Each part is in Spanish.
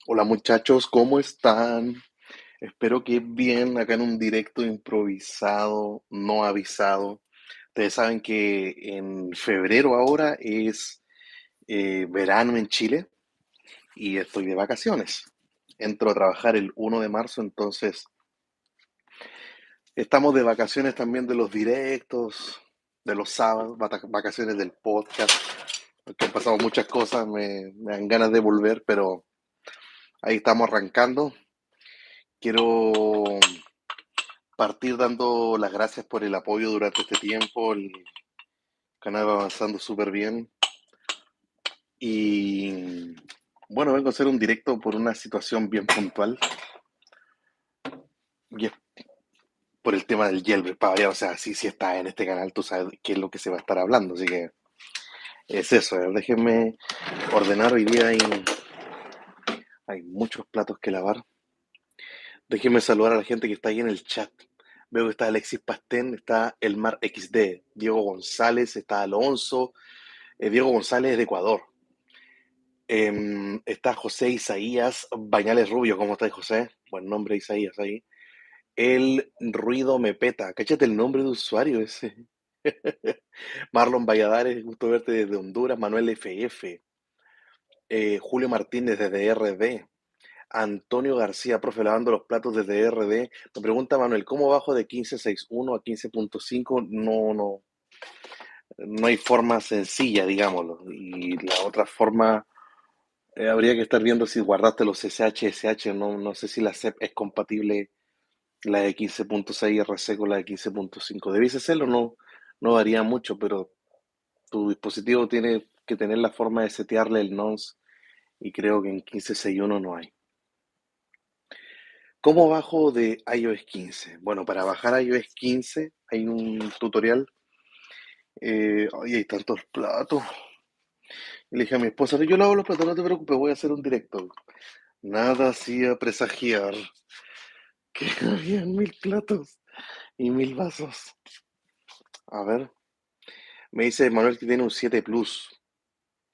Hola muchachos, ¿cómo están? Espero que bien acá en un directo improvisado, no avisado. Ustedes saben que en febrero ahora es verano en Chile y estoy de vacaciones. Entro a trabajar el 1 de marzo, entonces estamos de vacaciones también de los directos, de los sábados, vacaciones del podcast, porque han pasado muchas cosas, me dan ganas de volver, pero ahí estamos arrancando. Quiero partir dando las gracias por el apoyo durante este tiempo. El canal va avanzando súper bien. Y bueno, vengo a hacer un directo por una situación bien puntual. Y es por el tema del jailbreak, para variar. O sea, si estás en este canal, tú sabes qué es lo que se va a estar hablando. Así que es eso. Déjenme ordenar. Hoy día hay muchos platos que lavar. Déjenme saludar a la gente que está ahí en el chat. Veo que está Alexis Pastén, está Elmar XD, Diego González, está Alonso. Diego González es de Ecuador. Está José Isaías Bañales Rubio. ¿Cómo estás, José? Buen nombre, Isaías, ahí. El ruido me peta. Cáchate el nombre de usuario ese. Marlon Valladares, gusto verte desde Honduras. Manuel FF. Julio Martínez desde RD. Antonio García, profe, lavando los platos desde RD. Me pregunta Manuel, ¿cómo bajo de 15.61 a 15.5? No hay forma sencilla, digámoslo. Y la otra forma habría que estar viendo si guardaste los SH, SH, no sé si la CEP es compatible, la de 15.6 RC con la de 15.5. Debiese serlo, no varía mucho, pero tu dispositivo tiene que tener la forma de setearle el nonce y creo que en 15.6.1 no hay. ¿Cómo bajo de iOS 15? Bueno, para bajar iOS 15 hay un tutorial. Ay, hay tantos platos. Y le dije a mi esposa, yo lavo los platos, no te preocupes, voy a hacer un directo. Nada hacía presagiar que había 1.000 platos y 1.000 vasos. A ver, me dice Manuel que tiene un 7 Plus.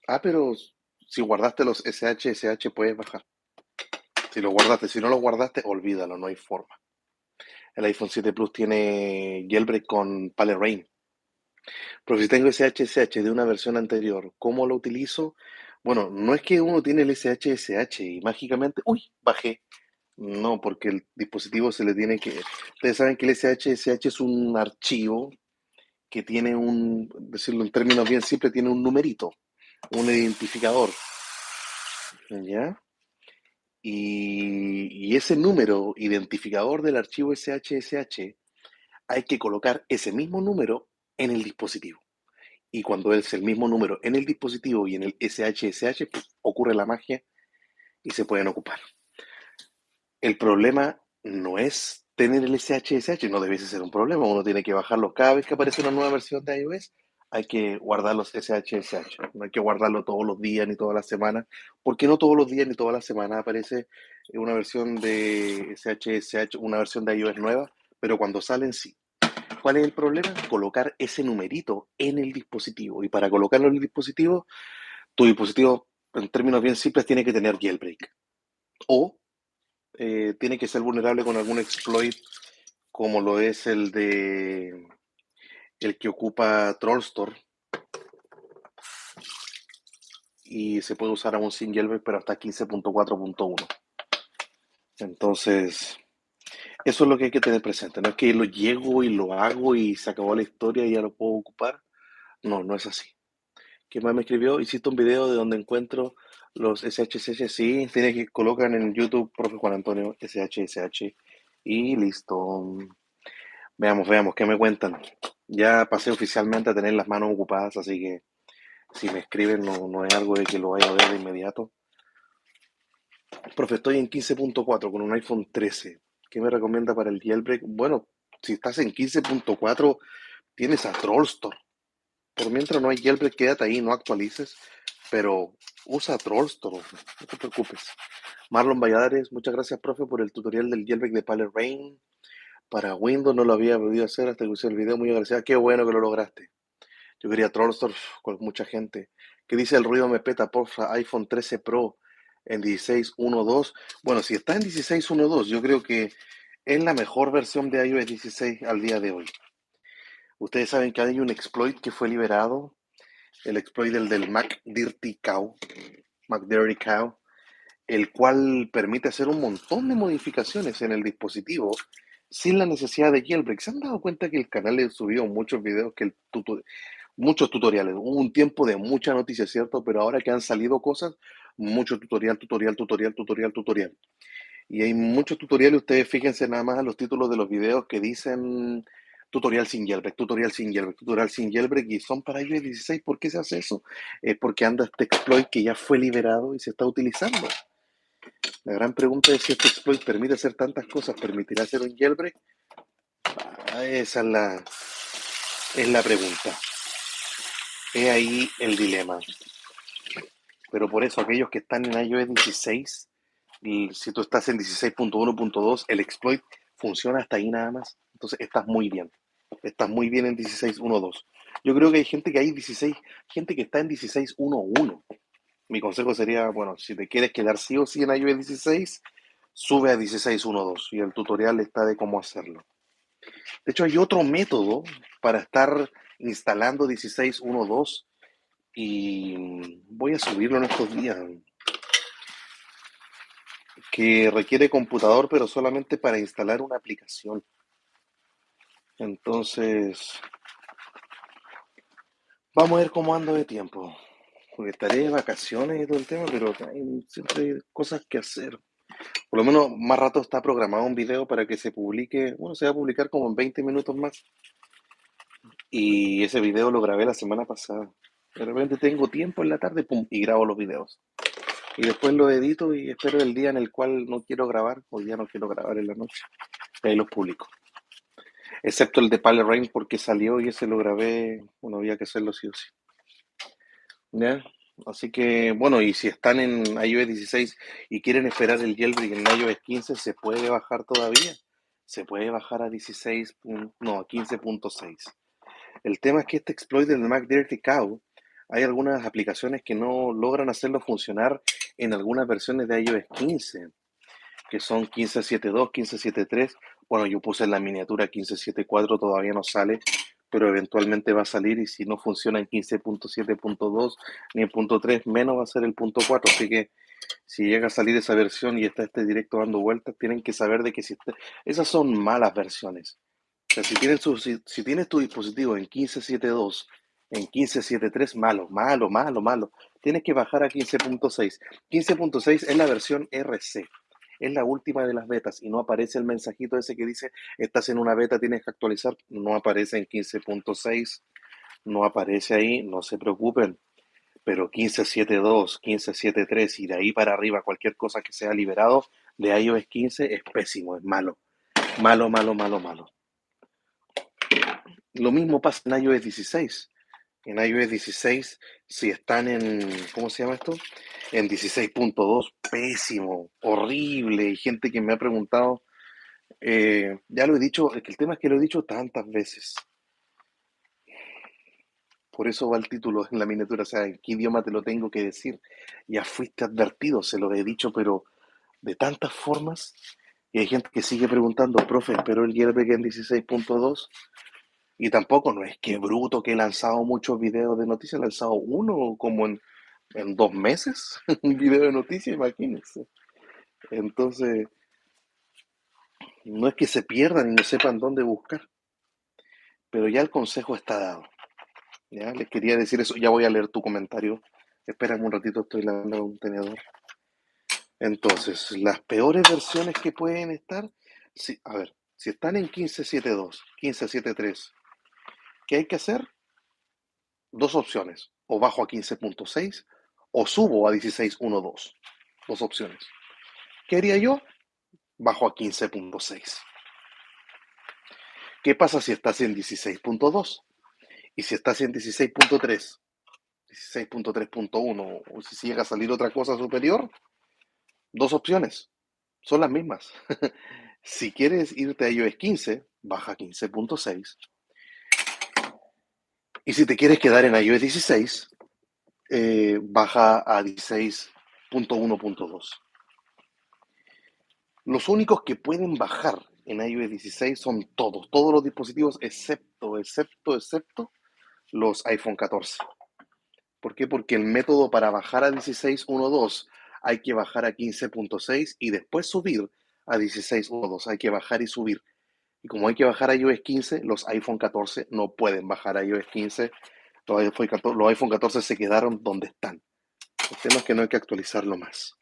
Ah, pero si guardaste los SH puedes bajar. Si lo guardaste, si no lo guardaste, olvídalo, no hay forma. El iPhone 7 Plus tiene jailbreak con Pale Rain. Pero si tengo SH de una versión anterior, ¿cómo lo utilizo? Bueno, no es que uno tiene el SH y mágicamente, uy, bajé. No, porque el dispositivo se le tiene que... Ustedes saben que el SH es un archivo que tiene decirlo en términos bien simples, tiene un numerito, un identificador, ¿ya? Y ese número identificador del archivo SH hay que colocar ese mismo número en el dispositivo. Y cuando es el mismo número en el dispositivo y en el SH, ocurre la magia y se pueden ocupar. El problema no es tener el SH, no debiese ser un problema. Uno tiene que bajarlo cada vez que aparece una nueva versión de iOS. Hay que guardar los SH. No hay que guardarlo todos los días ni todas las semanas, porque no todos los días ni todas las semanas aparece una versión de SH, una versión de iOS nueva, pero cuando salen sí. ¿Cuál es el problema? Colocar ese numerito en el dispositivo. Y para colocarlo en el dispositivo, tu dispositivo, en términos bien simples, tiene que tener jailbreak. O tiene que ser vulnerable con algún exploit como lo es el que ocupa Trollstore y se puede usar aún sin jailbreak pero hasta 15.4.1. Entonces, eso es lo que hay que tener presente. No es que lo llego y lo hago y se acabó la historia y ya lo puedo ocupar. No es así. ¿Qué más me escribió? Hiciste un video de donde encuentro los SHSH. Sí, tiene que colocan en YouTube, profe Juan Antonio, SHSH. Y listo. Veamos, ¿qué me cuentan? Ya pasé oficialmente a tener las manos ocupadas, así que si me escriben no es algo de que lo vaya a ver de inmediato. Profe, estoy en 15.4 con un iPhone 13. ¿Qué me recomienda para el jailbreak? Bueno, si estás en 15.4, tienes a Trollstore. Por mientras no hay jailbreak, quédate ahí, no actualices, pero usa Trollstore, no te preocupes. Marlon Valladares, muchas gracias, profe, por el tutorial del jailbreak de Pale Rain. Para Windows no lo había podido hacer hasta que usé el video, muy agradecido. Qué bueno que lo lograste. Yo quería Trollstore con mucha gente. ¿Qué dice el ruido me peta, porfa? iPhone 13 Pro. En 16.1.2. Bueno, si está en 16.1.2, yo creo que es la mejor versión de iOS 16 al día de hoy. Ustedes saben que hay un exploit que fue liberado, el exploit del McDirty Cow, el cual permite hacer un montón de modificaciones en el dispositivo sin la necesidad de jailbreak. ¿Se han dado cuenta que el canal le subió muchos videos, muchos tutoriales? Hubo un tiempo de mucha noticia, ¿cierto? Pero ahora que han salido cosas, mucho tutorial, tutorial, tutorial, tutorial, tutorial. Y hay muchos tutoriales, ustedes fíjense nada más en los títulos de los videos que dicen tutorial sin jailbreak, tutorial sin jailbreak, tutorial sin jailbreak, y son para iOS 16. ¿Por qué se hace eso? Es porque anda este exploit que ya fue liberado y se está utilizando. La gran pregunta es si este exploit permite hacer tantas cosas, ¿permitirá hacer un jailbreak? Esa es la pregunta. Es ahí el dilema. Pero por eso aquellos que están en iOS 16, y si tú estás en 16.1.2, el exploit funciona hasta ahí nada más. Entonces estás muy bien. Estás muy bien en 16.1.2. Yo creo que hay gente que gente que está en 16.1.1. Mi consejo sería, bueno, si te quieres quedar sí o sí en iOS 16, sube a 16.1.2 y el tutorial está de cómo hacerlo. De hecho, hay otro método para estar instalando 16.1.2 y voy a subirlo en estos días, que requiere computador, pero solamente para instalar una aplicación. Entonces, vamos a ver cómo ando de tiempo. Porque estaré de vacaciones y todo el tema, pero hay siempre cosas que hacer. Por lo menos más rato está programado un video para que se publique, bueno, se va a publicar como en 20 minutos más. Y ese video lo grabé la semana pasada. De repente tengo tiempo en la tarde, pum, y grabo los videos. Y después lo edito y espero el día en el cual no quiero grabar, hoy día no quiero grabar en la noche. Y ahí los publico. Excepto el de Pale Rain porque salió y ese lo grabé, bueno, había que hacerlo sí o sí. ¿Ya? Así que, bueno, y si están en iOS 16 y quieren esperar el jailbreak en iOS 15, se puede bajar todavía. Se puede bajar a 16, no, a 15.6. El tema es que este exploit del McDirty Cow, hay algunas aplicaciones que no logran hacerlo funcionar en algunas versiones de iOS 15, que son 15.7.2, 15.7.3. Bueno, yo puse en la miniatura 15.7.4, todavía no sale, pero eventualmente va a salir y si no funciona en 15.7.2 ni en punto 3, menos va a ser el punto 4. Así que si llega a salir esa versión y está este directo dando vueltas, tienen que saber de que esas son malas versiones. O sea, si tienes tu dispositivo en 15.7.2, en 15.7.3, malo, malo, malo, malo. Tienes que bajar a 15.6. 15.6 es la versión RC. Es la última de las betas y no aparece el mensajito ese que dice estás en una beta, tienes que actualizar. No aparece en 15.6, no aparece ahí, no se preocupen. Pero 15.7.2, 15.7.3 y de ahí para arriba cualquier cosa que sea liberado de iOS 15 es pésimo, es malo. Malo, malo, malo, malo. Lo mismo pasa en iOS 16. En iOS 16, si están en, ¿cómo se llama esto? En 16.2, pésimo, horrible. Hay gente que me ha preguntado, ya lo he dicho, es que el tema es que lo he dicho tantas veces. Por eso va el título en la miniatura, o sea, ¿en qué idioma te lo tengo que decir? Ya fuiste advertido, se lo he dicho, pero de tantas formas. Y hay gente que sigue preguntando, profe, ¿pero el jailbreak en 16.2? Y tampoco no es que bruto que he lanzado muchos videos de noticias, he lanzado uno como en 2 meses, un video de noticias, imagínense. Entonces, no es que se pierdan y no sepan dónde buscar, pero ya el consejo está dado. Ya les quería decir eso, ya voy a leer tu comentario. Espérame un ratito, estoy lavando un tenedor. Entonces, las peores versiones que pueden estar, a ver, si están en 15.7.2, 15.7.3, ¿qué hay que hacer? Dos opciones, o bajo a 15.6 o subo a 16.1.2. Dos opciones. ¿Qué haría yo? Bajo a 15.6. ¿Qué pasa si estás en 16.2? Y si estás en 16.3, 16.3.1, o si llega a salir otra cosa superior, dos opciones. Son las mismas. Si quieres irte a iOS 15, baja a 15.6. Y si te quieres quedar en iOS 16, baja a 16. punto 1.2. Los únicos que pueden bajar en iOS 16 son todos los dispositivos excepto los iPhone 14. ¿Por qué? Porque el método para bajar a 16.1.2 hay que bajar a 15.6 y después subir a 16.1.2. Hay que bajar y subir. Y como hay que bajar a iOS 15, los iPhone 14 no pueden bajar a iOS 15. Los iPhone 14 se quedaron donde están. El tema es que no hay que actualizarlo más.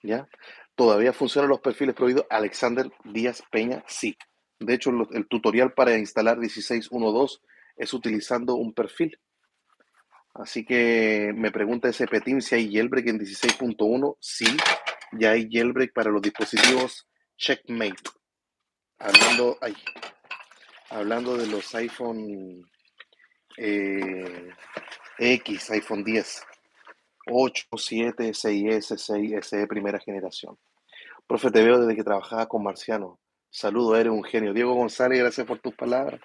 ¿Ya? ¿Todavía funcionan los perfiles prohibidos? Alexander Díaz Peña, sí. De hecho, el tutorial para instalar 16.1.2 es utilizando un perfil. Así que me pregunta SP Team si hay jailbreak en 16.1. Sí, ya hay jailbreak para los dispositivos Checkmate. Hablando de los iPhone X, iPhone 10, 8, 7, 6S, 6SE primera generación. Profe, te veo desde que trabajaba con Marciano. Saludo, eres un genio. Diego González, gracias por tus palabras.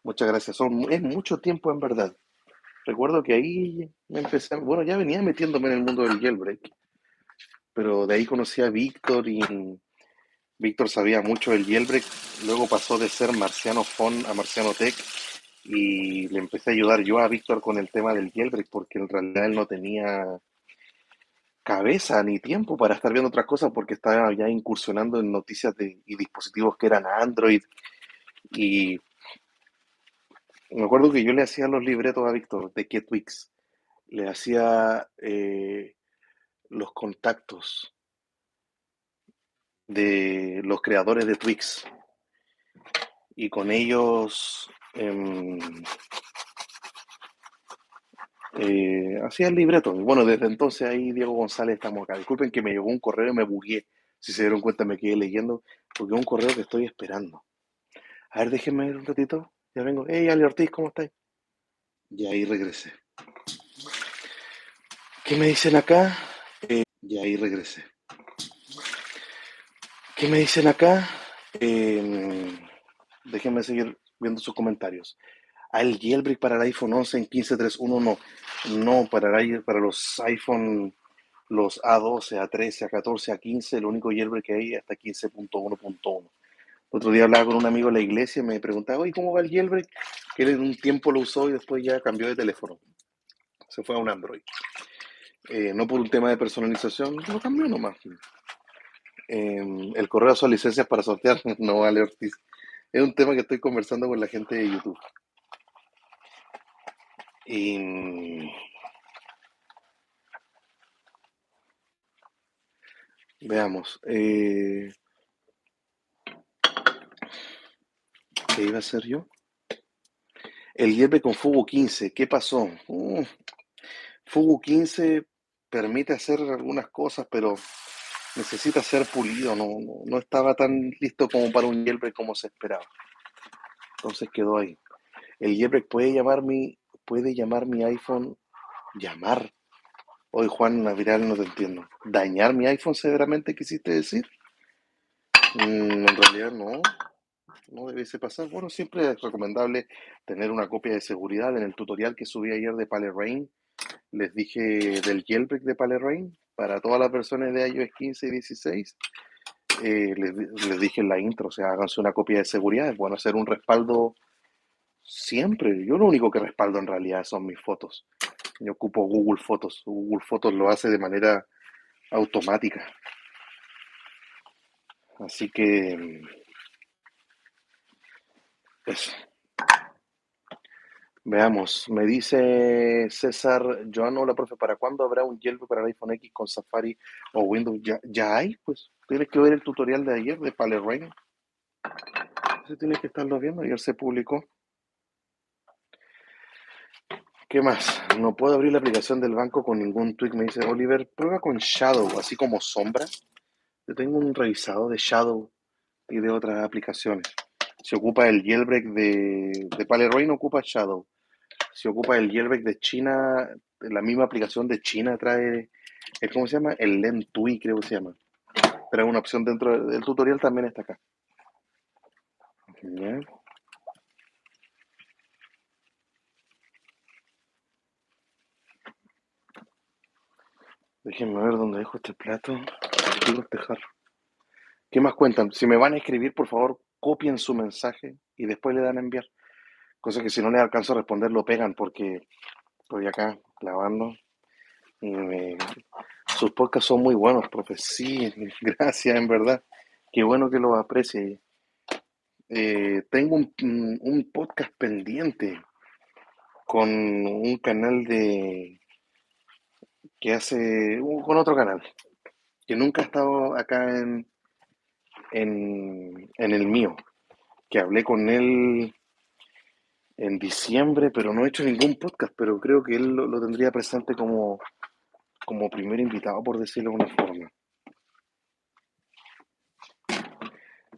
Muchas gracias. Es mucho tiempo en verdad. Recuerdo que ahí me empecé, bueno, ya venía metiéndome en el mundo del jailbreak, pero de ahí conocí a Víctor y Víctor sabía mucho del jailbreak. Luego pasó de ser Marciano Phone a Marciano Tech y le empecé a ayudar yo a Víctor con el tema del jailbreak porque en realidad él no tenía cabeza ni tiempo para estar viendo otras cosas porque estaba ya incursionando en noticias y dispositivos que eran Android. Y me acuerdo que yo le hacía los libretos a Víctor de KetWix, le hacía los contactos de los creadores de Twix y con ellos hacía el libreto. Y bueno, desde entonces ahí Diego González estamos acá. Disculpen que me llegó un correo y me bugué. Si se dieron cuenta me quedé leyendo porque es un correo que estoy esperando. A ver, déjenme ir un ratito. Ya vengo. Hey, Ali Ortiz, ¿cómo estáis? Y ahí regresé. ¿Qué me dicen acá? Y ahí regresé. ¿Qué me dicen acá? Déjenme seguir viendo sus comentarios. El jailbreak para el iPhone 11 en 15.3.1 no. No, para los iPhone, los A12, A13, A14, A15, el único jailbreak que hay es hasta 15.1.1. El otro día hablaba con un amigo de la iglesia y me preguntaba, oye, ¿cómo va el jailbreak? Que él en un tiempo lo usó y después ya cambió de teléfono. Se fue a un Android. No por un tema de personalización, lo cambió nomás. El correo son licencias para sortear, no vale Ortiz. Es un tema que estoy conversando con la gente de YouTube. Y veamos. ¿Qué iba a hacer yo? El hierve con Fugu 15, ¿qué pasó? Fugu 15 permite hacer algunas cosas, pero necesita ser pulido. No estaba tan listo como para un jailbreak como se esperaba. Entonces quedó ahí. El jailbreak puede llamar mi iPhone, llamar. Hoy Juan Naviral, no te entiendo. ¿Dañar mi iPhone severamente quisiste decir? En realidad no debiese pasar. Bueno, siempre es recomendable tener una copia de seguridad. En el tutorial que subí ayer de PaleRain, les dije del jailbreak de PaleRain para todas las versiones de iOS 15 y 16. Les dije en la intro, o sea, háganse una copia de seguridad. Es bueno hacer un respaldo siempre. Yo lo único que respaldo en realidad son mis fotos. Yo ocupo Google Fotos. Google Fotos lo hace de manera automática. Así que eso. Veamos, me dice César Joan, hola profe, ¿para cuándo habrá un jailbreak para el iPhone X con Safari o Windows? Ya hay, pues. Tienes que ver el tutorial de ayer de PaleRain. Ese tienes que estarlo viendo, ayer se publicó. ¿Qué más? No puedo abrir la aplicación del banco con ningún tweak, me dice Oliver. Prueba con Shadow, así como sombra. Yo tengo un revisado de Shadow y de otras aplicaciones. Si ocupa el jailbreak de PaleRain, ocupa Shadow. Si ocupa el jailbreak de China, la misma aplicación de China trae, ¿cómo se llama? El Lentui, creo que se llama. Trae una opción dentro del tutorial, también está acá. ¿Ya? Déjenme ver dónde dejo este plato. Digo este jarro. ¿Qué más cuentan? Si me van a escribir, por favor, copien su mensaje y después le dan a enviar. Cosa que si no les alcanzo a responder, lo pegan porque estoy acá clavando. Y sus podcasts son muy buenos, profe. Sí, gracias, en verdad. Qué bueno que los aprecie. Tengo un podcast pendiente con un canal que hace, con otro canal, que nunca ha estado acá en el mío, que hablé con él en diciembre, pero no he hecho ningún podcast, pero creo que él lo tendría presente como primer invitado, por decirlo de una forma.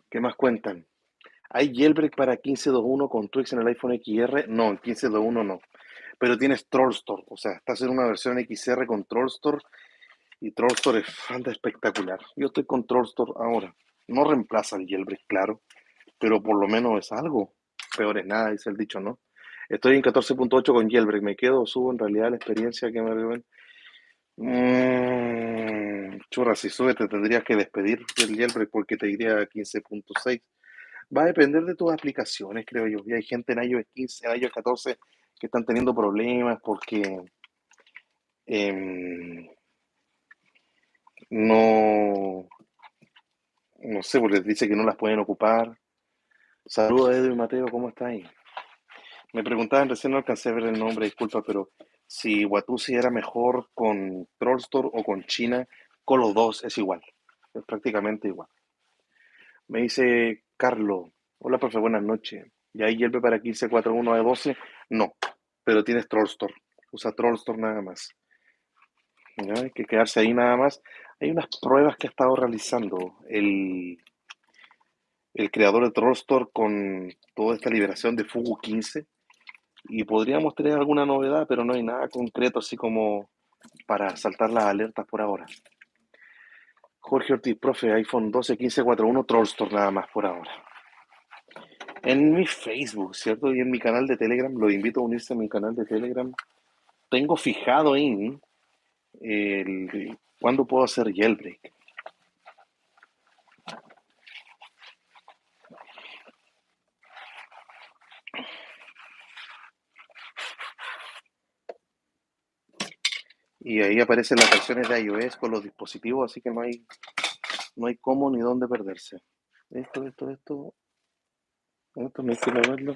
¿Qué más cuentan? ¿Hay jailbreak para 15.2.1 con Twix en el iPhone XR? No, en 15.2.1 no. Pero tienes Trollstore, o sea, estás en una versión XR con Trollstore y Trollstore es anda espectacular. Yo estoy con Trollstore ahora. No reemplaza el jailbreak, claro, pero por lo menos es algo. Peor es nada, dice el dicho, ¿no? Estoy en 14.8 con jailbreak. ¿Me quedo o subo en realidad la experiencia que me ven? Churra, si sube te tendrías que despedir del jailbreak porque te iría a 15.6. Va a depender de tus aplicaciones, creo yo. Y hay gente en iOS 15, en iOS 14 que están teniendo problemas porque em, no, no sé, porque les dice que no las pueden ocupar. Saludos, Edu y Mateo, ¿cómo estáis? Me preguntaban, recién no alcancé a ver el nombre, disculpa, pero si Watusi era mejor con Trollstore o con China, con los dos es igual, es prácticamente igual. Me dice Carlos, hola profe, buenas noches. ¿Y ahí hierve para 15.4.1 de 12? No, pero tienes Trollstore, usa Trollstore nada más. ¿Ya? Hay que quedarse ahí nada más. Hay unas pruebas que ha estado realizando el creador de Trollstore con toda esta liberación de Fugu 15 y podríamos tener alguna novedad, pero no hay nada concreto así como para saltar las alertas por ahora. Jorge Ortiz, profe, iPhone 12 15.4.1 Trollstore nada más por ahora. En mi Facebook, ¿cierto? Y en mi canal de Telegram, lo invito a unirse a mi canal de Telegram. Tengo fijado en cuándo puedo hacer jailbreak. Y ahí aparecen las versiones de iOS con los dispositivos, así que no hay cómo ni dónde perderse. Esto no hay que moverlo.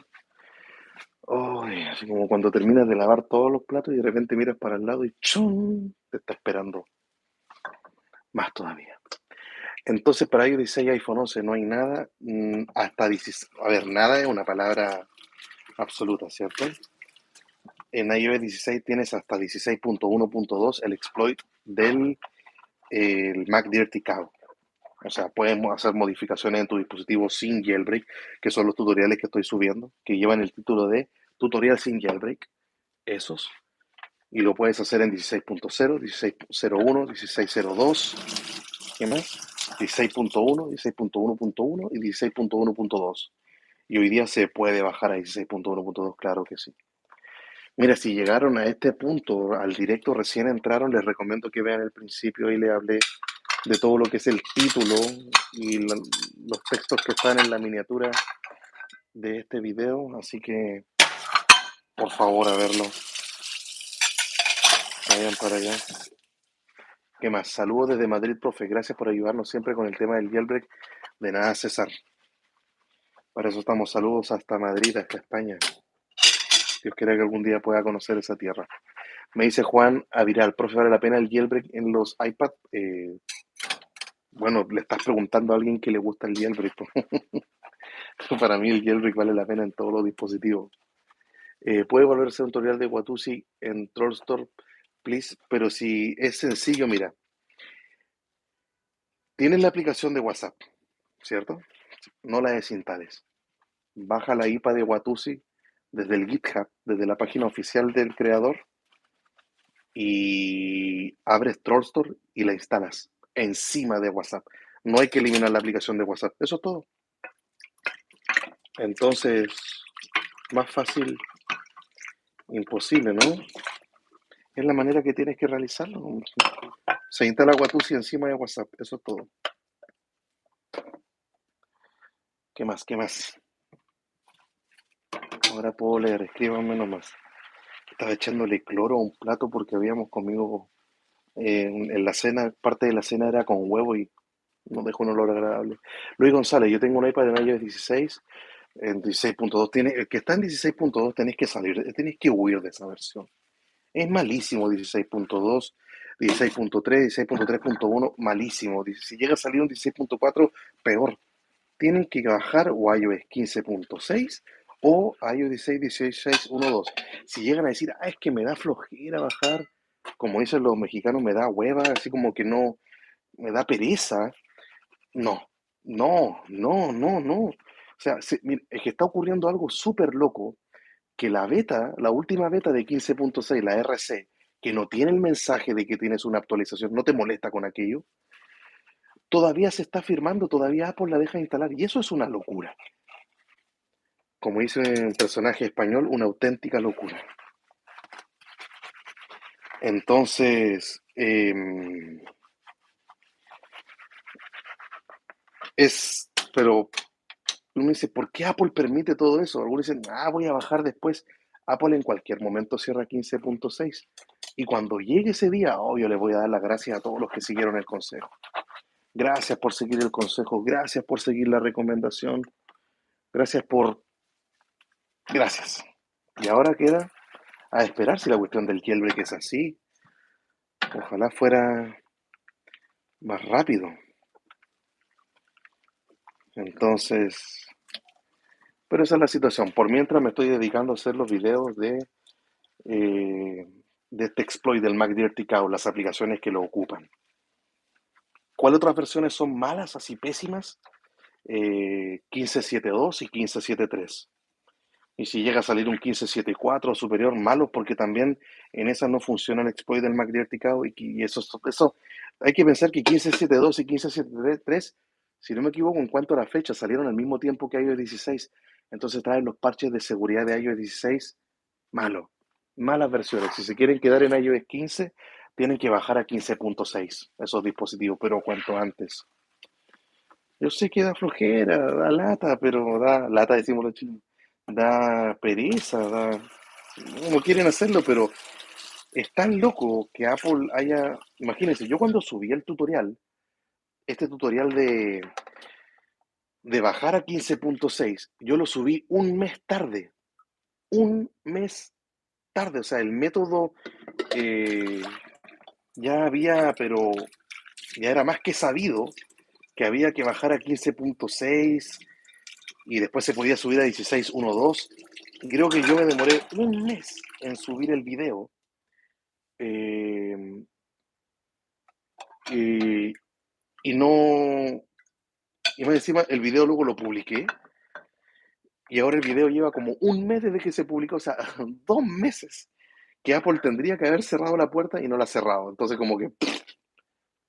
Ay, así como cuando terminas de lavar todos los platos y de repente miras para el lado y ¡chum! Te está esperando más todavía. Entonces, para iOS 16 y iPhone 11 no hay nada, hasta 16. A ver, nada es una palabra absoluta, ¿cierto? En iOS 16 tienes hasta 16.1.2 el exploit del el Mac Dirty Cow. O sea, puedes hacer modificaciones en tu dispositivo sin jailbreak, que son los tutoriales que estoy subiendo, que llevan el título de tutorial sin jailbreak, esos. Y lo puedes hacer en 16.0, 16.01, 16.02, ¿qué más? 16.1, 16.1.1 y 16.1.2. Y hoy día se puede bajar a 16.1.2, claro que sí. Mira, si llegaron a este punto, al directo recién entraron, les recomiendo que vean el principio y les hablé de todo lo que es el título y los textos que están en la miniatura de este video, así que por favor a verlo, vayan para allá. ¿Qué más? Saludos desde Madrid, profe, gracias por ayudarnos siempre con el tema del jailbreak. De nada, César, para eso estamos. Saludos hasta Madrid, hasta España. Dios quiera que algún día pueda conocer esa tierra. Me dice Juan Aviral, profe, ¿vale la pena el jailbreak en los iPad? Bueno, le estás preguntando a alguien que le gusta el jailbreak. Para mí el jailbreak vale la pena en todos los dispositivos. Puede volverse un tutorial de Watusi en Trollstore, please, pero si es sencillo, mira, tienes la aplicación de WhatsApp, ¿cierto? No la desinstales. Baja la IPA de Watusi desde el GitHub, desde la página oficial del creador, y abres Trollstore y la instalas encima de WhatsApp. No hay que eliminar la aplicación de WhatsApp. Eso es todo. Entonces, más fácil, imposible, ¿no? Es la manera que tienes que realizarlo. Se instala Watusi encima de WhatsApp, eso es todo. ¿Qué más? ¿Qué más? Ahora puedo leer, escríbanme nomás. Estaba echándole cloro a un plato porque habíamos comido en la cena, parte de la cena era con huevo y no dejó un olor agradable. Luis González, yo tengo un iPad de iOS 16, en 16.2, el que está en 16.2 tenés que salir, tenés que huir de esa versión. Es malísimo 16.2, 16.3, 16.3.1, malísimo. Si llega a salir un 16.4, peor. Tienen que bajar o iOS 15.6 o iOS 16.16.1.2. Si llegan a decir, es que me da flojera bajar, como dicen los mexicanos, me da hueva, así como que no, me da pereza, no, no. O sea, es que está ocurriendo algo súper loco, que la beta, la última beta de 15.6, la RC, que no tiene el mensaje de que tienes una actualización, no te molesta con aquello, todavía se está firmando, todavía Apple la deja instalar, y eso es una locura. Como dice un personaje español, una auténtica locura. Entonces, pero uno dice, ¿por qué Apple permite todo eso? Algunos dicen, voy a bajar después. Apple en cualquier momento cierra 15.6. Y cuando llegue ese día, obvio, le voy a dar las gracias a todos los que siguieron el consejo. Gracias por seguir el consejo, gracias por seguir la recomendación, gracias por... Gracias. Y ahora queda a esperar si la cuestión del jailbreak es así. Ojalá fuera más rápido. Entonces, pero esa es la situación. Por mientras me estoy dedicando a hacer los videos eh, de este exploit del MacDirty Cow, las aplicaciones que lo ocupan. ¿Cuáles otras versiones son malas, así pésimas? 15.7.2 y 15.7.3. Y si llega a salir un 15.7.4 o superior, malo, porque también en esa no funciona el exploit del MacDirty Cow. Y eso, hay que pensar que 15.7.2 y 15.7.3, si no me equivoco, en cuanto a la fecha, salieron al mismo tiempo que iOS 16. Entonces traen los parches de seguridad de iOS 16, malo. Malas versiones. Si se quieren quedar en iOS 15, tienen que bajar a 15.6 esos dispositivos, pero cuanto antes. Yo sé que da flojera, da lata, pero da lata, decimos los chinos. Da pereza, no quieren hacerlo, pero es tan loco que Apple haya... Imagínense, yo cuando subí el tutorial, este tutorial de bajar a 15.6, yo lo subí un mes tarde. Un mes tarde. O sea, el método eh, ya había, pero ya era más que sabido que había que bajar a 15.6 y después se podía subir a 16.1.2. Creo que yo me demoré un mes en subir el video. eh, y, y no. Y más encima, el video luego lo publiqué. Y ahora el video lleva como un mes desde que se publicó. O sea, 2 meses. Que Apple tendría que haber cerrado la puerta y no la ha cerrado. Entonces, como que,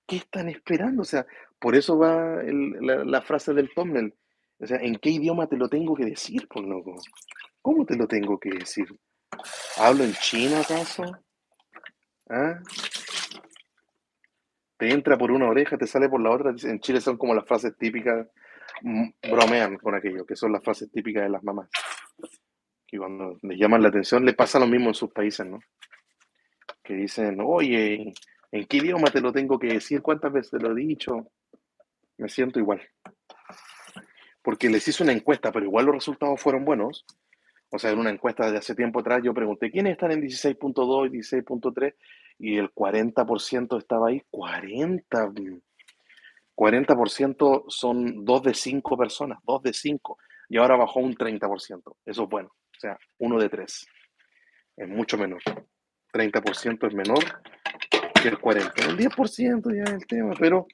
¿qué están esperando? O sea, por eso va la frase del thumbnail. O sea, ¿en qué idioma te lo tengo que decir, por loco? ¿Cómo te lo tengo que decir? ¿Hablo en chino acaso? ¿Ah? Te entra por una oreja, te sale por la otra. En Chile son como las frases típicas, bromean con aquello, que son las frases típicas de las mamás. Que cuando les llaman la atención, le pasa lo mismo en sus países, ¿no? Que dicen, oye, ¿en qué idioma te lo tengo que decir? ¿Cuántas veces te lo he dicho? Me siento igual. Porque les hice una encuesta, pero igual los resultados fueron buenos. O sea, en una encuesta de hace tiempo atrás yo pregunté, ¿quiénes están en 16.2 y 16.3? Y el 40% estaba ahí. 40% son 2 de 5 personas, 2 de 5. Y ahora bajó un 30%. Eso es bueno. O sea, 1 de 3. Es mucho menor. 30% es menor que el 40%. El 10% ya es el tema, pero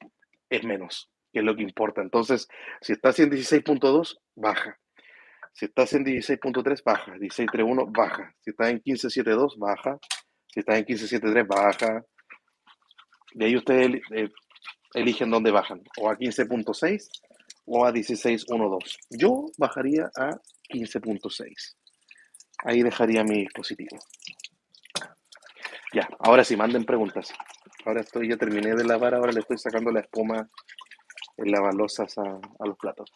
es menos, que es lo que importa. Entonces, si estás en 16.2, baja. Si estás en 16.3, baja. 16.3.1, baja. Si estás en 15.7.2, baja. Si estás en 15.7.3, baja. De ahí ustedes eligen dónde bajan. O a 15.6 o a 16.1.2. Yo bajaría a 15.6. Ahí dejaría mi dispositivo. Ya, ahora sí, manden preguntas. Ya terminé de lavar, ahora le estoy sacando la espuma en lavalosas a los platos.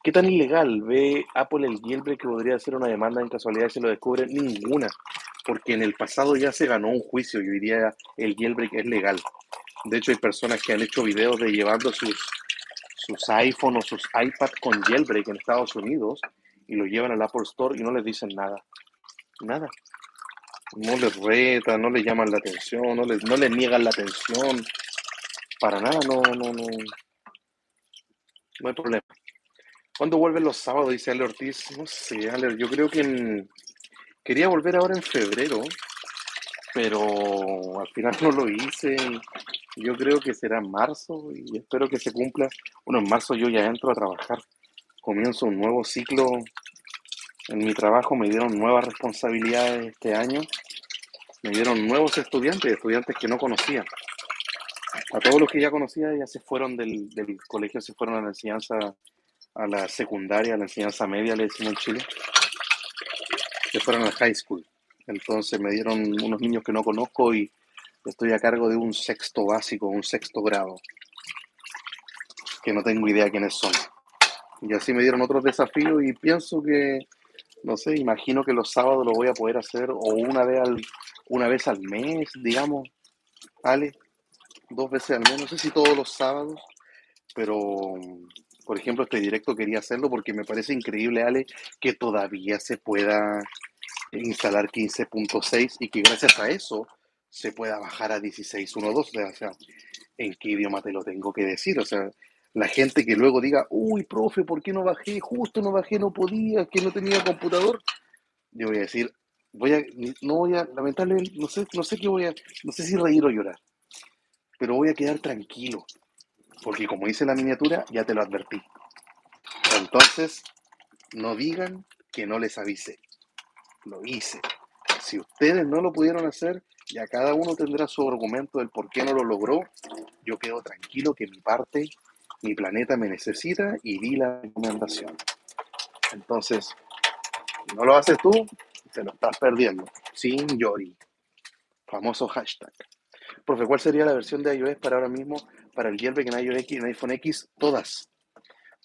¿Qué tan ilegal ve Apple el jailbreak que podría ser una demanda en casualidad si lo descubre? Ninguna, porque en el pasado ya se ganó un juicio y hoy día el jailbreak es legal. De hecho, hay personas que han hecho videos de llevando sus iPhone o sus iPad con jailbreak en Estados Unidos y lo llevan al Apple Store y no les dicen nada. Nada. No les retan, no les llaman la atención, no les niegan la atención. Para nada, no hay problema. ¿Cuándo vuelven los sábados? Dice Ale Ortiz. No sé, Ale, yo creo que quería volver ahora en febrero, pero al final no lo hice. Yo creo que será en marzo y espero que se cumpla. Bueno, en marzo yo ya entro a trabajar. Comienzo un nuevo ciclo en mi trabajo, me dieron nuevas responsabilidades este año, me dieron nuevos estudiantes que no conocía. A todos los que ya conocía ya se fueron del colegio, se fueron a la enseñanza, a la secundaria, a la enseñanza media, le decimos en Chile, se fueron al high school. Entonces me dieron unos niños que no conozco y estoy a cargo de un sexto básico, un sexto grado, que no tengo idea quiénes son. Y así me dieron otros desafíos y pienso que, no sé, imagino que los sábados lo voy a poder hacer o una vez al mes, digamos, Ale, 2 veces al mes, no sé si todos los sábados, pero por ejemplo este directo quería hacerlo porque me parece increíble, Ale, que todavía se pueda instalar 15.6 y que gracias a eso se pueda bajar a 16.1.2. O sea, ¿en qué idioma te lo tengo que decir? O sea, la gente que luego diga, uy, profe, ¿por qué no bajé? Justo no bajé, no podía, que no tenía computador. Yo voy a decir, no voy a, lamentablemente, no sé qué no sé si reír o llorar, pero voy a quedar tranquilo, porque como dice la miniatura, ya te lo advertí. Entonces, no digan que no les avisé, lo hice. Si ustedes no lo pudieron hacer, ya cada uno tendrá su argumento del por qué no lo logró. Yo quedo tranquilo que mi parte, mi planeta me necesita y di la recomendación. Entonces, si no lo haces tú, te lo estás perdiendo. Sin Yori. Famoso hashtag. Profe, ¿cuál sería la versión de iOS para ahora mismo, para el jailbreak en iOS X, en iPhone X? Todas,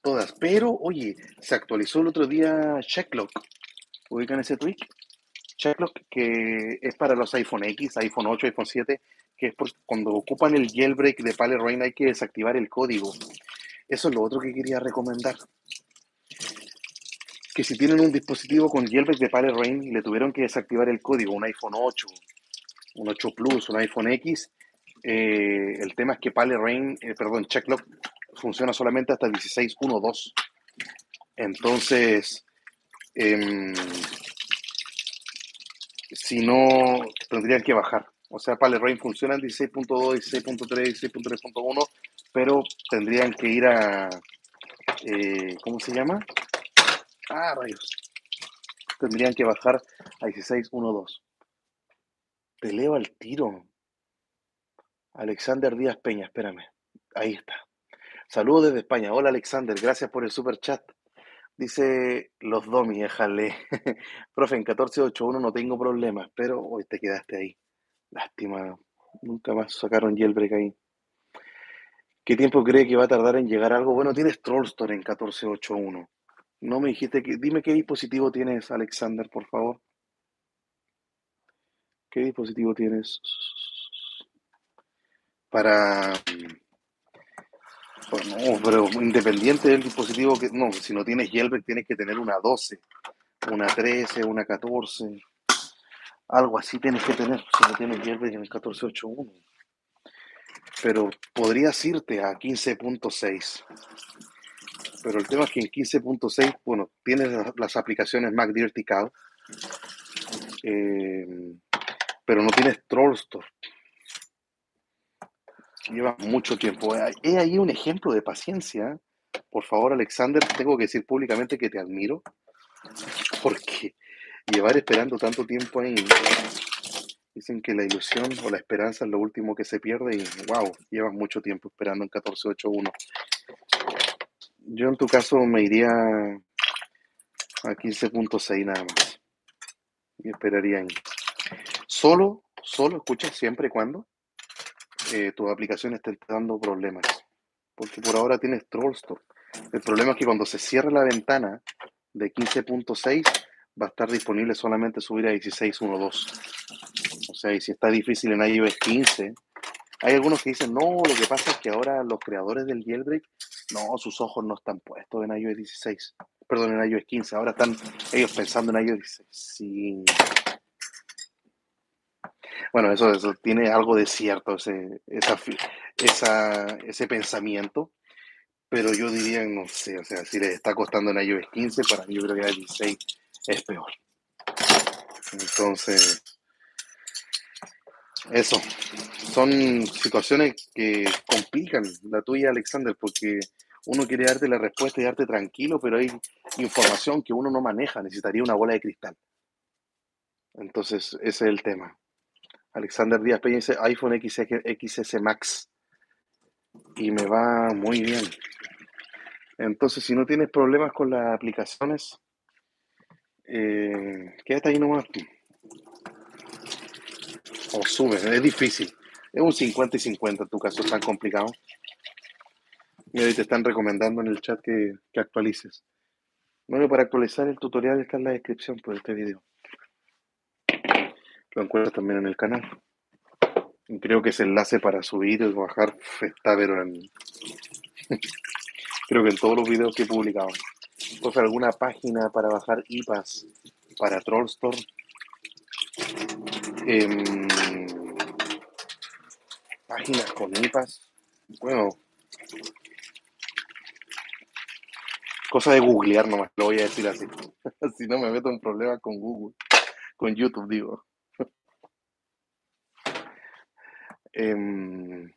todas. Pero, oye, se actualizó el otro día Checklock. ¿Ubican ese tweak? Checklock, que es para los iPhone X, iPhone 8, iPhone 7, que es cuando ocupan el jailbreak de Pale Rain hay que desactivar el código. Eso es lo otro que quería recomendar. Que si tienen un dispositivo con jailbreak de Pale Rain y le tuvieron que desactivar el código, un iPhone 8, un 8 Plus, un iPhone X, el tema es que Checklock funciona solamente hasta 16.1.2. Entonces, eh, si no, tendrían que bajar. O sea, Pale Rain funciona en 16.2, 16.3, 16.3.1, pero tendrían que ir ¿cómo se llama? Rayos. Tendrían que bajar a 16.1.2. Te leo al tiro. Alexander Díaz Peña, espérame. Ahí está. Saludos desde España. Hola Alexander, gracias por el super chat. Dice los Domi, déjale. Profe, en 14.8.1 no tengo problemas, pero hoy te quedaste ahí. Lástima, nunca más sacaron jailbreak ahí. ¿Qué tiempo cree que va a tardar en llegar algo? Bueno, tienes Trollstore en 14.8.1. No me dijiste dime qué dispositivo tienes, Alexander, por favor. ¿Qué dispositivo tienes? Para, pues no, pero independiente del dispositivo que, no, si no tienes jailbreak tienes que tener una 12, una 13, una 14, algo así tienes que tener, si no tienes jailbreak en el 14.8.1. Pero podrías irte a 15.6. Pero el tema es que en 15.6, bueno, tienes las aplicaciones Mac Dirty Cow, eh, pero no tienes Trollstore. Lleva mucho tiempo. He ahí un ejemplo de paciencia. Por favor, Alexander, tengo que decir públicamente que te admiro, porque llevar esperando tanto tiempo ahí, dicen que la ilusión o la esperanza es lo último que se pierde y wow, llevas mucho tiempo esperando en 14.8.1. Yo en tu caso me iría a 15.6 nada más y esperaría ahí. Solo, escucha, siempre y cuando tus aplicaciones te están dando problemas. Porque por ahora tienes Trollstore. El problema es que cuando se cierre la ventana de 15.6 va a estar disponible solamente subir a 16.1.2. O sea, y si está difícil en iOS 15, hay algunos que dicen, no, lo que pasa es que ahora los creadores del jailbreak, no, sus ojos no están puestos en iOS 16. Perdón, en iOS 15. Ahora están ellos pensando en iOS 16. Sí. Bueno, eso tiene algo de cierto, ese pensamiento. Pero yo diría, no sé, o sea, si les está costando en iOS 15, para mí yo creo que iOS 16 es peor. Entonces, eso, son situaciones que complican la tuya, Alexander, porque uno quiere darte la respuesta y darte tranquilo, pero hay información que uno no maneja, necesitaría una bola de cristal. Entonces, ese es el tema. Alexander Díaz Peña dice iPhone XS Max y me va muy bien. Entonces, si no tienes problemas con las aplicaciones, quédate ahí nomás. O sube, es difícil. Es un 50 y 50 en tu caso, es tan complicado. Mira, y te están recomendando en el chat que actualices. Bueno, para actualizar el tutorial está en la descripción por este video. Lo encuentras también en el canal. Y creo que ese enlace para subir o bajar está, pero creo que en todos los videos que he publicado. Entonces, alguna página para bajar IPAs para Trollstore. em, Páginas con IPAs. Bueno, cosa de googlear nomás, lo voy a decir así. Si no me meto en problemas con Google, con YouTube, digo. Em,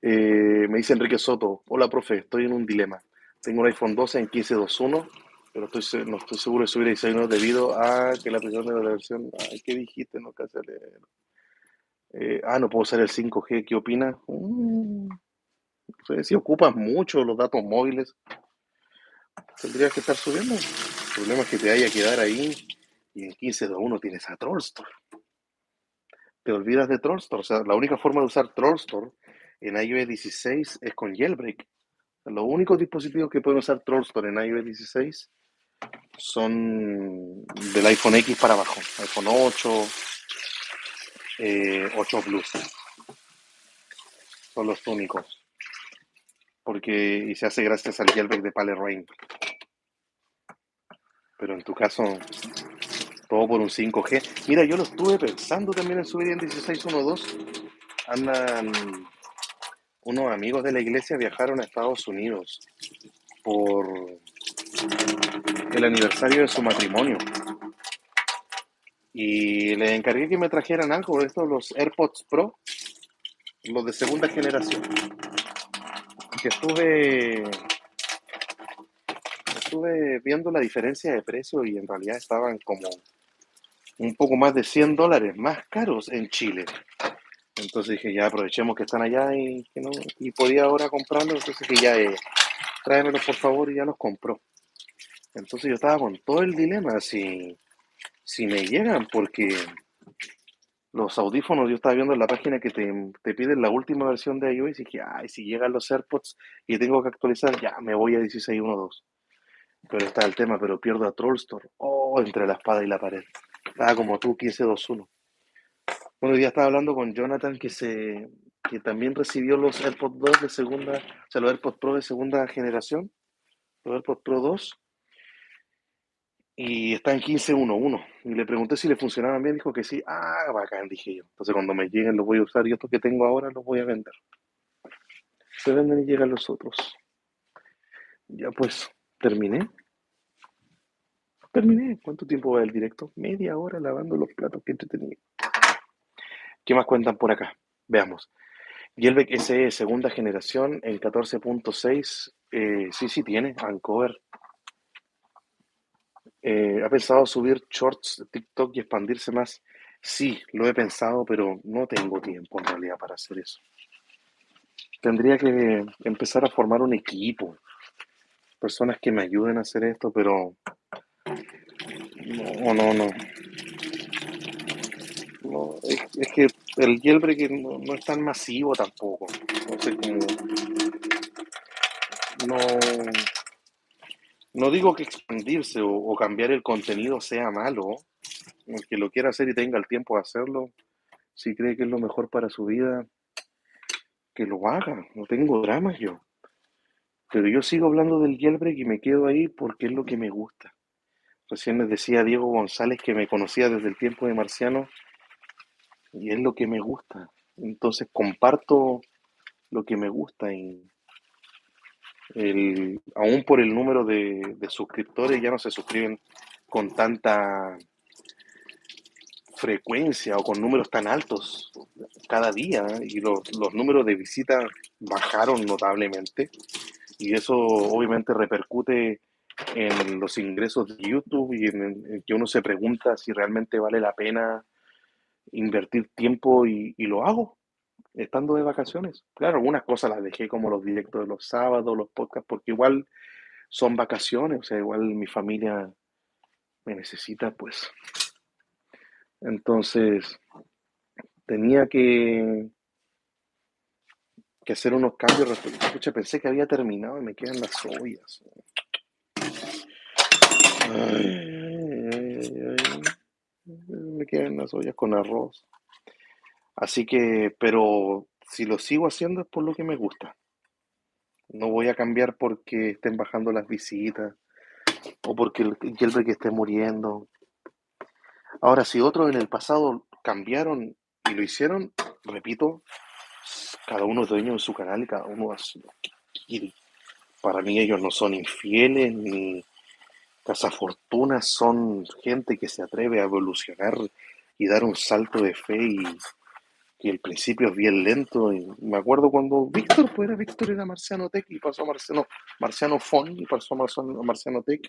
Me dice Enrique Soto, hola profe, estoy en un dilema. Tengo un iPhone 12 en 15.2.1, pero no estoy seguro de subir a 16 debido a que la presión de la versión... Ay, ¿qué dijiste? No alcancé a leer. No puedo usar el 5G, ¿qué opinas? No sé, si ocupas mucho los datos móviles, tendrías que estar subiendo. El problema es que te vaya a quedar ahí y en 15.2.1 tienes a Trollstore. Te olvidas de Trollstore. O sea, la única forma de usar Trollstore en iOS 16 es con jailbreak. Los únicos dispositivos que pueden usar Trollstore en iOS 16 son del iPhone X para abajo, iPhone 8, 8 Plus, son los únicos, y se hace gracias al jailbreak de Pale Rain. Pero en tu caso, todo por un 5G. Mira, yo lo estuve pensando también en subir en 16.1.2. Andan unos amigos de la iglesia, viajaron a Estados Unidos por el aniversario de su matrimonio. Y les encargué que me trajeran algo de estos, los AirPods Pro, los de segunda generación. Que estuve viendo la diferencia de precio y en realidad estaban como un poco más de $100 más caros en Chile. Entonces dije, ya aprovechemos que están allá y podía ahora comprarlos. Entonces dije, ya, tráemelos por favor, y ya los compró. Entonces yo estaba con todo el dilema si me llegan, porque los audífonos, yo estaba viendo en la página que te piden la última versión de iOS y dije, ay, si llegan los AirPods y tengo que actualizar, ya me voy a 16.1.2. Pero está el tema, pero pierdo a Trollstore. Oh, entre la espada y la pared. Estaba como tú, 15.2.1. Bueno, hoy día estaba hablando con Jonathan que también recibió los AirPods 2 de segunda, o sea, los AirPods Pro de segunda generación, los AirPods Pro 2, y está en 15.1.1. Y le pregunté si le funcionaban bien, dijo que sí. Ah, bacán, dije yo. Entonces cuando me lleguen los voy a usar y estos que tengo ahora los voy a vender. Se venden y llegan los otros. Ya pues, terminé. Terminé. ¿Cuánto tiempo va el directo? Media hora lavando los platos, que entretenido. ¿Qué más cuentan por acá? Veamos. Gelbeck SE segunda generación en 14.6. Sí tiene. Ancover. ¿Ha pensado subir shorts de TikTok y expandirse más? Sí, lo he pensado, pero no tengo tiempo en realidad para hacer eso. Tendría que empezar a formar un equipo, personas que me ayuden a hacer esto, pero no. No, es que el jailbreak no es tan masivo tampoco. Entonces, como no, no digo que expandirse o cambiar el contenido sea malo. El que lo quiera hacer y tenga el tiempo de hacerlo, si cree que es lo mejor para su vida, que lo haga. No tengo dramas yo. Pero yo sigo hablando del jailbreak y me quedo ahí porque es lo que me gusta. Recién les decía a Diego González que me conocía desde el tiempo de Marciano y es lo que me gusta. Entonces comparto lo que me gusta y aún por el número de suscriptores ya no se suscriben con tanta frecuencia o con números tan altos cada día, ¿eh? Y los números de visitas bajaron notablemente y eso obviamente repercute en los ingresos de YouTube y en que uno se pregunta si realmente vale la pena invertir tiempo y lo hago estando de vacaciones. Claro, algunas cosas las dejé como los directos de los sábados, los podcasts, porque igual son vacaciones, o sea, igual mi familia me necesita, pues. Entonces, tenía que hacer unos cambios respecto. Escucha, pensé que había terminado y me quedan las ollas. Ay. Me quedan las ollas con arroz. Así que, pero si lo sigo haciendo es por lo que me gusta. No voy a cambiar porque estén bajando las visitas o porque el jailbreak esté muriendo. Ahora, si otros en el pasado cambiaron y lo hicieron, repito, cada uno es dueño de su canal y cada uno hace lo que quiere. Para mí ellos no son infieles ni cazafortunas, son gente que se atreve a evolucionar y dar un salto de fe y el principio es bien lento. Y me acuerdo cuando Víctor, pues era Víctor, era Marciano Tech y pasó a Marciano Fon y pasó a Marciano Tech,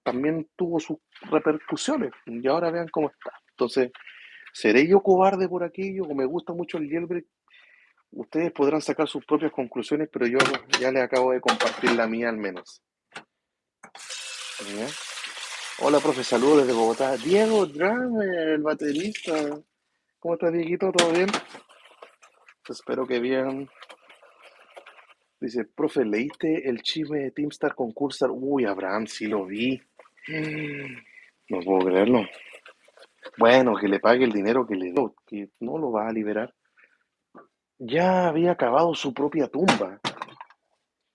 también tuvo sus repercusiones y ahora vean cómo está. Entonces, ¿seré yo cobarde por aquello o me gusta mucho el jailbreak? Ustedes podrán sacar sus propias conclusiones, pero yo ya les acabo de compartir la mía al menos. ¿Ya? Hola, profe, saludos desde Bogotá. Diego Drame, el baterista. ¿Cómo estás, Dieguito? ¿Todo bien? Espero que bien. Dice, profe, ¿leíste el chisme de Teamstar Concursar? Uy, Abraham, sí lo vi. No puedo creerlo. Bueno, que le pague el dinero que le dio, que no lo va a liberar. Ya había acabado su propia tumba.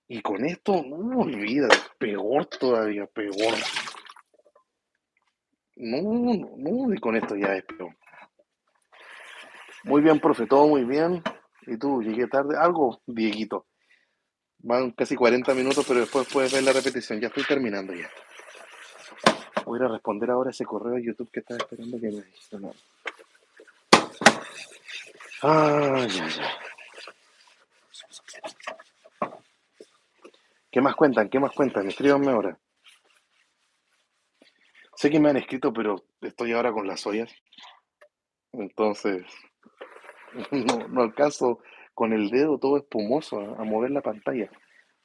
Y con esto, no, olvida, peor todavía, peor. No, no, no, y con esto ya es peor. Muy bien, profe, todo muy bien. ¿Y tú, llegué tarde? Algo, Dieguito. Van casi 40 minutos, pero después puedes ver la repetición. Ya estoy terminando ya. Voy a ir a responder ahora ese correo de YouTube que estaba esperando que me dijera. No. Ah, ya, ya. ¿Qué más cuentan? ¿Qué más cuentan? Escríbanme ahora. Sé que me han escrito, pero estoy ahora con las ollas. Entonces, no alcanzo con el dedo todo espumoso a mover la pantalla.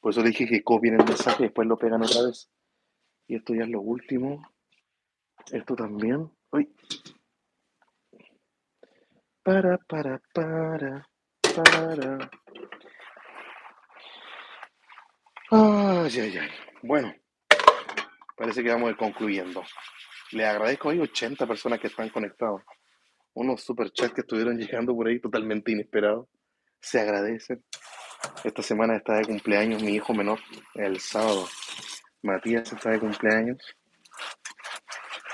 Por eso le dije que copien el mensaje y después lo pegan otra vez. Y esto ya es lo último. Esto también. Uy. Para. Ay, ay, ay. Bueno, parece que vamos a ir concluyendo. Les agradezco, hay 80 personas que están conectados. Unos superchats que estuvieron llegando por ahí totalmente inesperados. Se agradecen. Esta semana está de cumpleaños mi hijo menor, el sábado. Matías está de cumpleaños.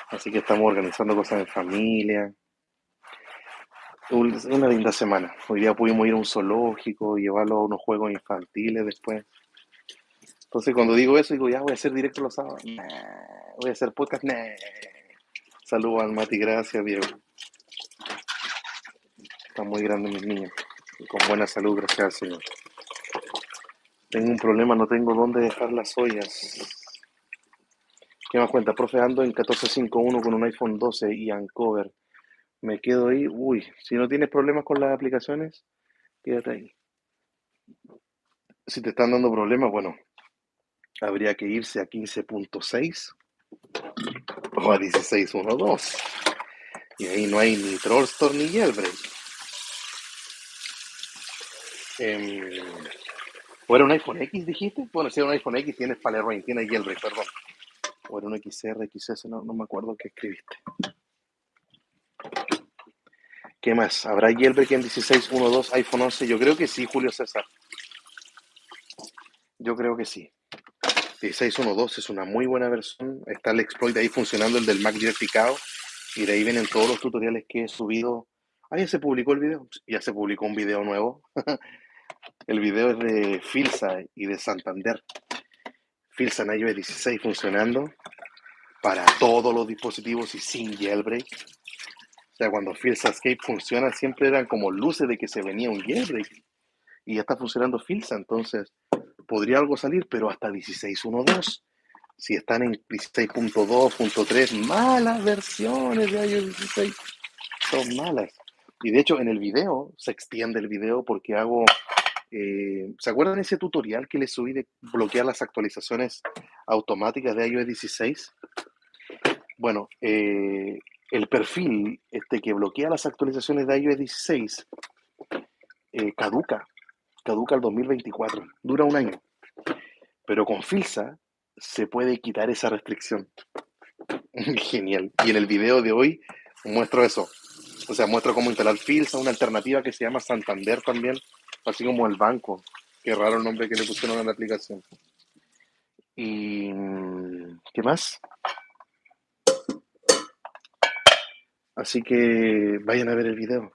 Así que estamos organizando cosas en familia. Una linda semana. Hoy día pudimos ir a un zoológico, llevarlo a unos juegos infantiles después. Entonces cuando digo eso, digo, ya voy a hacer directo los sábados. Nah, voy a hacer podcast. Nah. Saludos al Mati, gracias, Diego. Están muy grandes mis niños. Y con buena salud, gracias al Señor. Tengo un problema, no tengo dónde dejar las ollas. ¿Qué más cuenta? Profe, ando en 1451 con un iPhone 12 y Ancover. Me quedo ahí. Uy, si no tienes problemas con las aplicaciones, quédate ahí. Si te están dando problemas, bueno, habría que irse a 15.6 o a 16.1.2. Y ahí no hay ni Trollstore ni Jailbreak. Em, ¿O era un iPhone X, dijiste? Bueno, si era un iPhone X, tienes Rain, tienes Jailbreak, perdón. O era un XR, XS, no me acuerdo qué escribiste. ¿Qué más? ¿Habrá Jailbreak en 16.1.2, iPhone 11? Yo creo que sí, Julio César. Yo creo que sí. 16.1.2 es una muy buena versión. Está el exploit ahí funcionando, el del Mac Vertical. Y de ahí vienen todos los tutoriales que he subido. Ah, ya se publicó el video. Ya se publicó un video nuevo. El video es de Filsa y de Santander. Filsa en iOS 16 funcionando para todos los dispositivos y sin jailbreak. O sea, cuando Filsa Escape funciona, siempre eran como luces de que se venía un jailbreak. Y ya está funcionando Filsa, entonces podría algo salir, pero hasta 16.1.2. Si están en 16.2.3, malas versiones de iOS 16. Son malas. Y de hecho, en el video, se extiende el video porque hago. ¿Se acuerdan ese tutorial que les subí de bloquear las actualizaciones automáticas de iOS 16? Bueno, el perfil que bloquea las actualizaciones de iOS 16 caduca el 2024, dura un año, pero con Filsa se puede quitar esa restricción. Genial. Y en el video de hoy muestro eso. O sea, muestro cómo instalar Filsa, una alternativa que se llama Santander también, así como el banco. Qué raro el nombre que le pusieron a la aplicación. ¿Y qué más? Así que vayan a ver el video.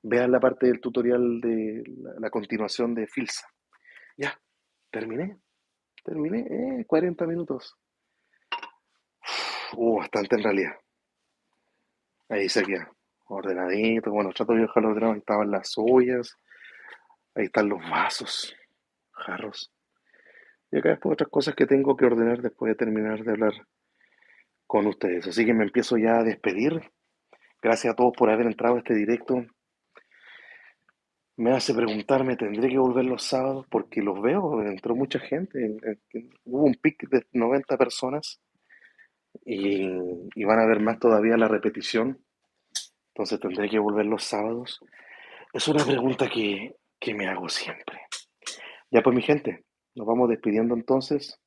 Vean la parte del tutorial de la continuación de Filsa. Ya, terminé. Terminé. 40 minutos. Bastante en realidad. Ahí se queda. Ordenadito. Bueno, trato de dejarlo ordenado. Ahí estaban las ollas. Ahí están los vasos. Jarros. Y acá después otras cosas que tengo que ordenar después de terminar de hablar con ustedes. Así que me empiezo ya a despedir. Gracias a todos por haber entrado a este directo. Me hace preguntarme, ¿tendré que volver los sábados? Porque los veo, entró mucha gente. Hubo un pic de 90 personas y, y van a ver más todavía la repetición. Entonces tendré que volver los sábados. Es una pregunta que me hago siempre. Ya pues mi gente, nos vamos despidiendo entonces.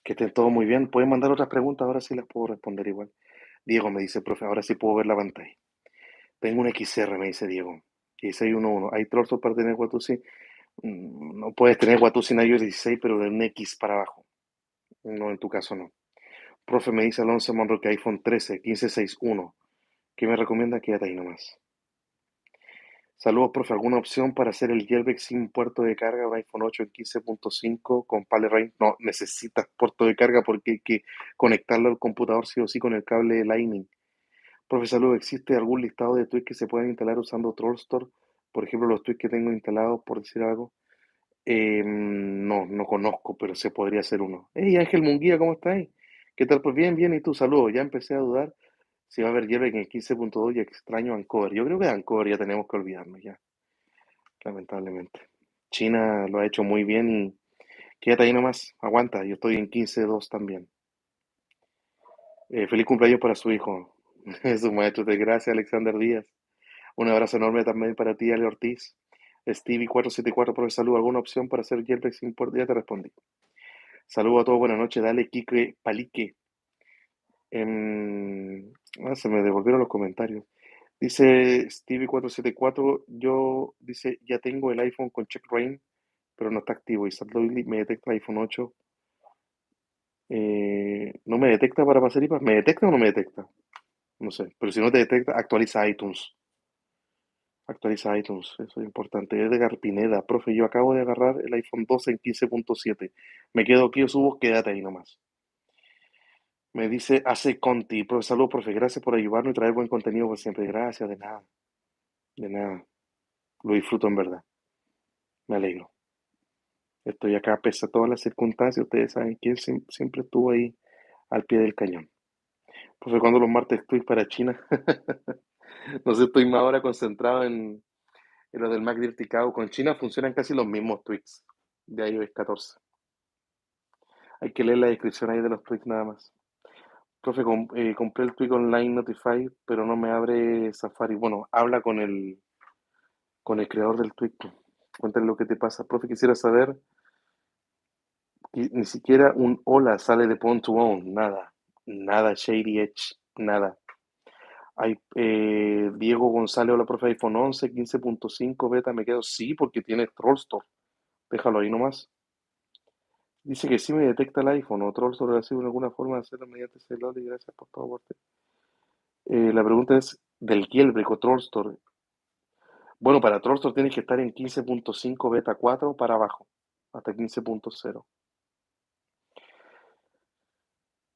Que estén todos muy bien. Pueden mandar otras preguntas, ahora sí las puedo responder igual. Diego me dice, profe, ahora sí puedo ver la pantalla. Tengo un XR, me dice Diego. 16.1.1. ¿Hay trozos para tener Watusi? No puedes tener Watusi en iOS 16, pero de un X para abajo. No, en tu caso no. Profe, me dice Alonso Monroe que iPhone 13, 15.6.1. ¿Qué me recomienda? Quédate ahí nomás. Saludos, profe. ¿Alguna opción para hacer el jailbreak sin puerto de carga de iPhone 8 en 15.5 con Rain? No, necesitas puerto de carga porque hay que conectarlo al computador sí o sí con el cable Lightning. Profe, saludos. ¿Existe algún listado de tweets que se puedan instalar usando Trollstore? Por ejemplo, los tweets que tengo instalados, por decir algo. No, no conozco, pero se podría hacer uno. Hey, Ángel Munguía, ¿cómo estás? ¿Qué tal? Pues bien, bien. ¿Y tú? Saludos. Ya empecé a dudar si va a haber jailbreak en 15.2 y extraño Ancover. Yo creo que de Ancover ya tenemos que olvidarnos ya, lamentablemente. China lo ha hecho muy bien y quédate ahí nomás. Aguanta, yo estoy en 15.2 también. Feliz cumpleaños para su hijo. Su maestro de gracia, Alexander Díaz. Un abrazo enorme también para ti, Ale Ortiz. Stevie474, por el saludo. ¿Alguna opción para hacer jailbreak sin puerto? Ya te respondí. Saludos a todos, buenas noches. Dale, Kike Palique. Se me devolvieron los comentarios. Dice Stevie474, yo, dice, ya tengo el iPhone con Check Rain, pero no está activo. Y Sadly me detecta el iPhone 8. No me detecta para pasar IPA. ¿Me detecta o no me detecta? No sé. Pero si no te detecta, actualiza iTunes. Actualiza iTunes, eso es importante. Edgar Pineda, profe, yo acabo de agarrar el iPhone 12 en 15.7. Me quedo aquí o subo, quédate ahí nomás. Me dice Ace Conti, profe, saludos, profe, gracias por ayudarnos y traer buen contenido por siempre. Gracias, de nada, de nada. Lo disfruto en verdad. Me alegro. Estoy acá pese a todas las circunstancias. Ustedes saben que siempre estuvo ahí al pie del cañón. Profe, cuando los martes estoy para China. No sé, estoy más ahora concentrado en lo del Mac Dirty Con China funcionan casi los mismos tweaks de iOS 14. Hay que leer la descripción ahí de los tweaks nada más. Profe, compré el tweak online Notify, pero no me abre Safari. Bueno, habla con el creador del tweak. Cuéntale lo que te pasa. Profe, quisiera saber que ni siquiera un hola sale de Pwn to Own. Nada. Nada, Shady Edge. Nada. Hay, Diego González, hola, profe, iPhone 11, 15.5 beta, me quedo. Sí, porque tiene Trollstore. Déjalo ahí nomás. Dice que sí me detecta el iPhone o Trollstore ha sido alguna forma de hacerlo mediante celular y gracias por todo. La pregunta es del jailbreak o Trollstore. Bueno, para Trollstore tienes que estar en 15.5 beta 4 para abajo, hasta 15.0.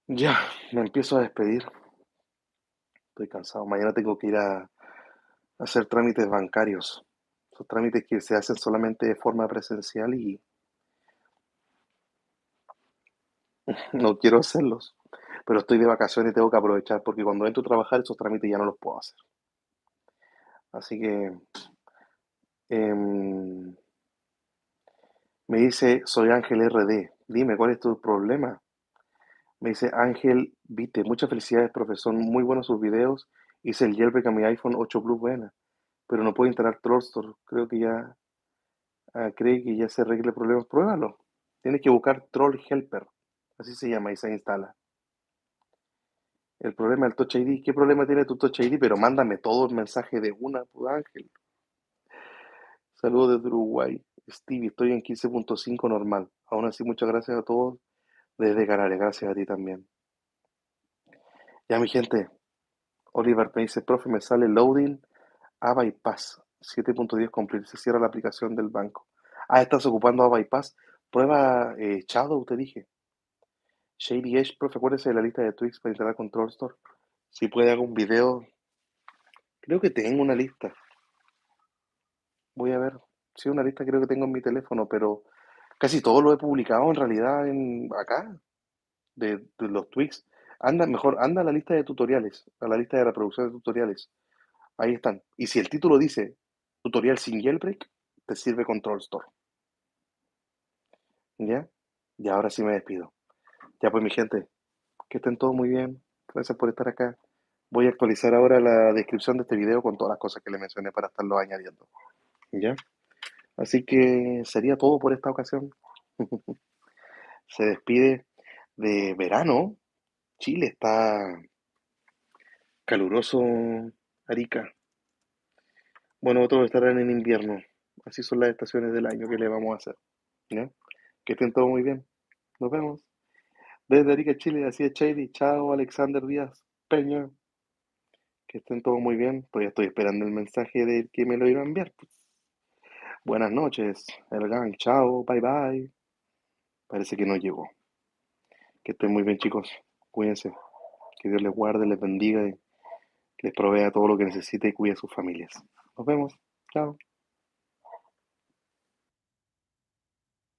Ya, me empiezo a despedir. Estoy cansado. Mañana tengo que ir a hacer trámites bancarios. Son trámites que se hacen solamente de forma presencial y no quiero hacerlos. Pero estoy de vacaciones y tengo que aprovechar porque cuando entro a trabajar esos trámites ya no los puedo hacer. Así que em, me dice, soy Ángel RD. Dime, ¿cuál es tu problema? Me dice Ángel, viste, muchas felicidades, profesor. Muy buenos sus videos. Hice el jailbreak a mi iPhone 8 Plus, buena. Pero no puedo instalar Trollstore. Creo que ya, cree que ya se arregle el problema. Pruébalo. Tienes que buscar Troll Helper. Así se llama y se instala. El problema del Touch ID. ¿Qué problema tiene tu Touch ID? Pero mándame todo el mensaje de una, pues, Ángel. Saludos desde Uruguay. Stevie, estoy en 15.5 normal. Aún así, muchas gracias a todos desde Canarias. Gracias a ti también. Ya, mi gente. Oliver me dice, profe, me sale loading a bypass 7.10 complete. Se cierra la aplicación del banco. Ah, estás ocupando a bypass. Prueba Shadow, te dije. Shady Edge, profe, acuérdese de la lista de tweaks para instalar Control Store. Si puede, hago un video. Creo que tengo una lista. Voy a ver. Sí, una lista creo que tengo en mi teléfono, pero casi todo lo he publicado en realidad acá, de los tweaks. Anda, mejor, anda a la lista de tutoriales, a la lista de reproducción de tutoriales. Ahí están. Y si el título dice tutorial sin jailbreak, te sirve Control Store. ¿Ya? Y ahora sí me despido. Ya pues mi gente, que estén todos muy bien. Gracias por estar acá. Voy a actualizar ahora la descripción de este video con todas las cosas que le mencioné para estarlo añadiendo. ¿Ya? Así que sería todo por esta ocasión. Se despide de verano. Chile está caluroso, Arica. Bueno, otros estarán en invierno. Así son las estaciones del año que le vamos a hacer. ¿Ya? Que estén todos muy bien. Nos vemos. Desde Arica, Chile, así es Shady. Chao, Alexander Díaz Peña. Que estén todos muy bien. Todavía estoy esperando el mensaje de que me lo iba a enviar. Buenas noches, el gang. Chao, bye bye. Parece que no llegó. Que estén muy bien, chicos. Cuídense. Que Dios les guarde, les bendiga y les provea todo lo que necesite y cuide a sus familias. Nos vemos. Chao.